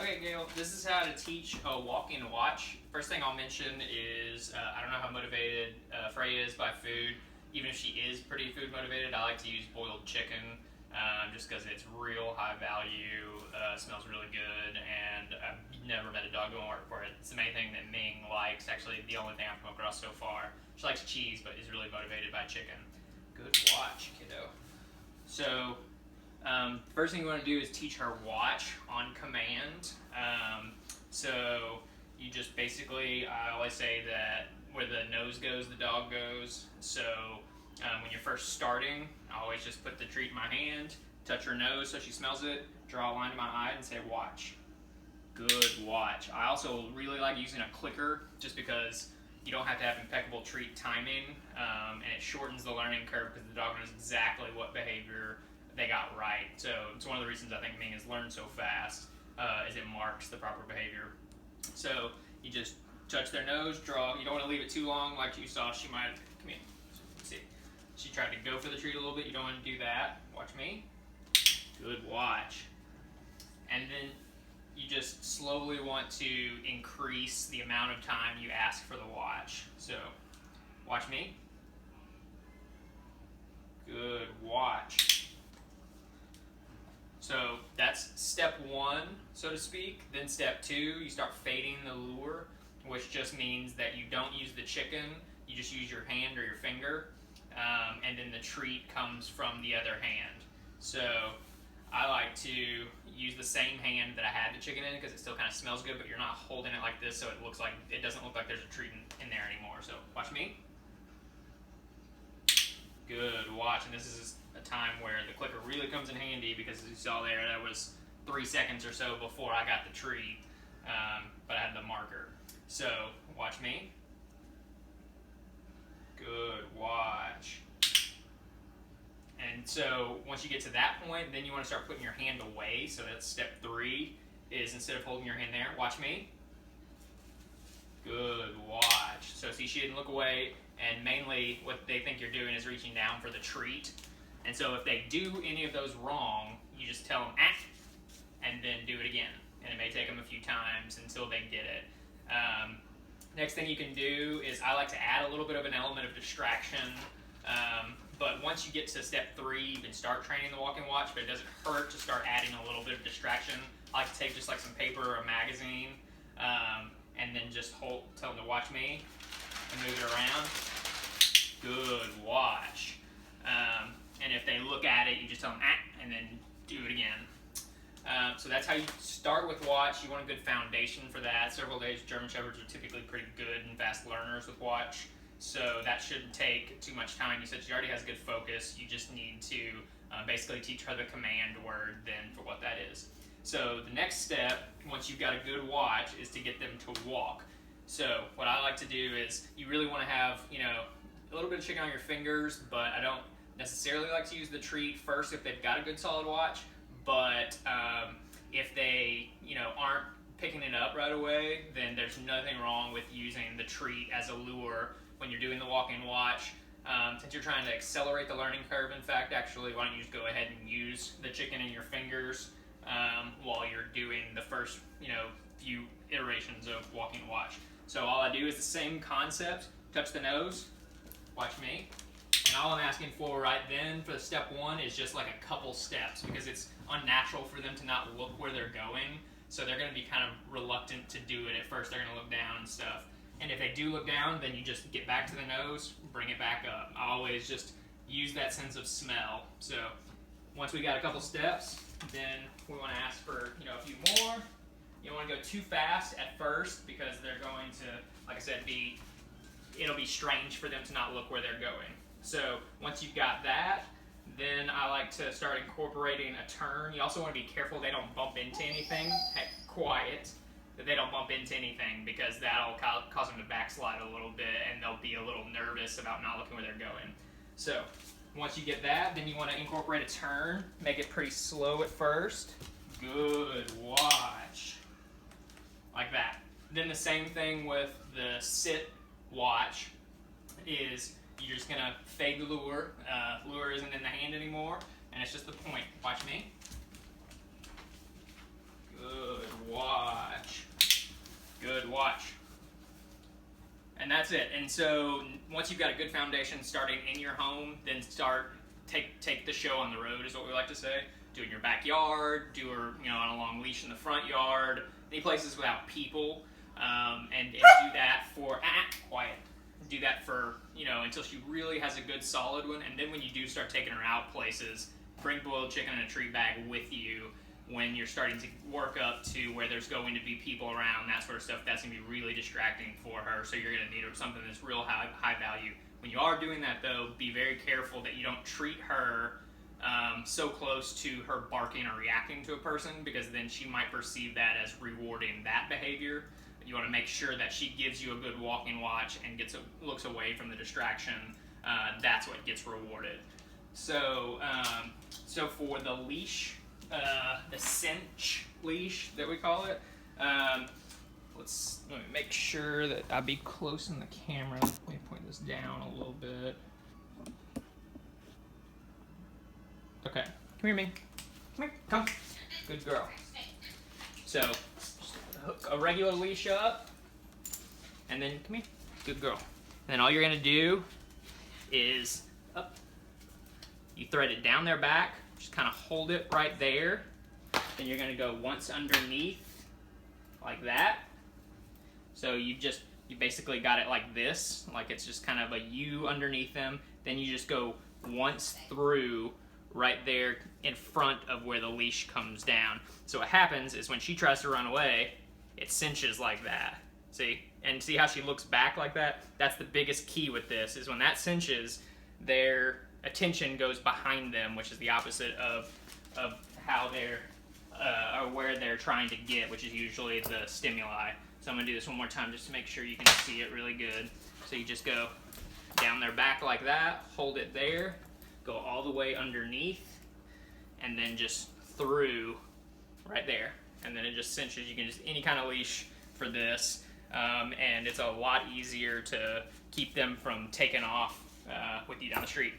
Okay, Gail, this is how to teach a walk-in watch. First thing I'll mention is I don't know how motivated Freya is by food. Even if she is pretty food motivated, I like to use boiled chicken just because it's real high value, smells really good, and I've never met a dog that won't work for it. It's the main thing that Ming likes, actually the only thing I've come across so far. She likes cheese, but is really motivated by chicken. Good watch, kiddo. So, first thing you want to do is teach her watch on command. So you just basically, I always say that where the nose goes, the dog goes. So when you're first starting, I always just put the treat in my hand, touch her nose so she smells it, draw a line to my eye and say watch. Good watch. I also really like using a clicker just because you don't have to have impeccable treat timing, and it shortens the learning curve because the dog knows exactly what behavior they got right. So it's one of the reasons I think Ming has learned so fast, is it marks the proper behavior. So you just touch their nose, draw. You don't want to leave it too long, like you saw. She might come here. Let's see. She tried to go for the treat a little bit. You don't want to do that. Watch me. Good watch. And then you just slowly want to increase the amount of time you ask for the watch. So watch me. Good watch. So that's step one, so to speak. Then step two, you start fading the lure, which just means that you don't use the chicken, you just use your hand or your finger, and then the treat comes from the other hand. So I like to use the same hand that I had the chicken in because it still kind of smells good, but you're not holding it like this, so it doesn't look like there's a treat in there anymore. So watch me. Good watch, and this is a time where the clicker really comes in handy because as you saw there, that was 3 seconds or so before I got the treat, but I had the marker. So watch me. Good watch. And so once you get to that point, then you want to start putting your hand away. So that's step three, is instead of holding your hand there, watch me. Good watch. So see, she didn't look away, and mainly what they think you're doing is reaching down for the treat. And so if they do any of those wrong, you just tell them, ah, and then do it again. And it may take them a few times until they get it. Next thing you can do is I like to add a little bit of an element of distraction. But once you get to step three, you can start training the walk-in watch, but it doesn't hurt to start adding a little bit of distraction. I like to take just like some paper or a magazine, and then just tell them to watch me and move it around. Good watch. And if they look at it, you just tell them, ah, and then do it again. So that's how you start with watch. You want a good foundation for that. Several days, German Shepherds are typically pretty good and fast learners with watch. So that shouldn't take too much time. You said she already has good focus. You just need to basically teach her the command word then for what that is. So the next step, once you've got a good watch, is to get them to walk. So what I like to do is you really want to have, a little bit of chicken on your fingers, but I don't necessarily like to use the treat first if they've got a good solid watch. But if they, aren't picking it up right away, then there's nothing wrong with using the treat as a lure when you're doing the walk-in watch. Since you're trying to accelerate the learning curve, in fact, actually, why don't you just go ahead and use the chicken in your fingers while you're doing the first, few iterations of walk-in watch. So all I do is the same concept, touch the nose, watch me. And all I'm asking for right then for step one is just like a couple steps because it's unnatural for them to not look where they're going. So they're going to be kind of reluctant to do it at first. They're going to look down and stuff. And if they do look down, then you just get back to the nose, bring it back up. I always just use that sense of smell. So once we got a couple steps, then we want to ask for a few more. You don't want to go too fast at first because they're going to, like I said, it'll be strange for them to not look where they're going. So once you've got that, then I like to start incorporating a turn. You also want to be careful they don't bump into anything. Hey, quiet. That they don't bump into anything because that'll cause them to backslide a little bit and they'll be a little nervous about not looking where they're going. So once you get that, then you want to incorporate a turn. Make it pretty slow at first. Good watch. Like that. Then the same thing with the sit watch is you're just going to fade the lure. Lure isn't in the hand anymore, and it's just the point. Watch me. Good watch. Good watch. And that's it. And so once you've got a good foundation starting in your home, then take the show on the road is what we like to say. Do it in your backyard, do her on a long leash in the front yard, any places without people, and do that for quiet. Do that for until she really has a good solid one, and then when you do start taking her out places, bring boiled chicken in a treat bag with you when you're starting to work up to where there's going to be people around, that sort of stuff. That's going to be really distracting for her, so you're going to need something that's real high value. When you are doing that, though, be very careful that you don't treat her so close to her barking or reacting to a person, because then she might perceive that as rewarding that behavior. You want to make sure that she gives you a good walking watch and looks away from the distraction. That's what gets rewarded. So for the leash, the cinch leash that we call it, let me make sure that I'll be close in the camera. Let me point this down a little bit. Okay, come here, Ming. Come here, come. Good girl. So, just hook a regular leash up, and then come here. Good girl. And then all you're gonna do is you thread it down their back, just kind of hold it right there. Then you're gonna go once underneath, like that. So you basically got it like this, like it's just kind of a U underneath them. Then you just go once through right there in front of where the leash comes down. So what happens is when she tries to run away, it cinches like that. See? And see how she looks back like that? That's the biggest key with this, is when that cinches, their attention goes behind them, which is the opposite of how they're, or where they're trying to get, which is usually the stimuli. So I'm gonna do this one more time just to make sure you can see it really good. So you just go down their back like that, hold it there, go all the way underneath, and then just through right there. And then it just cinches. You can just, any kind of leash for this, and it's a lot easier to keep them from taking off with you down the street.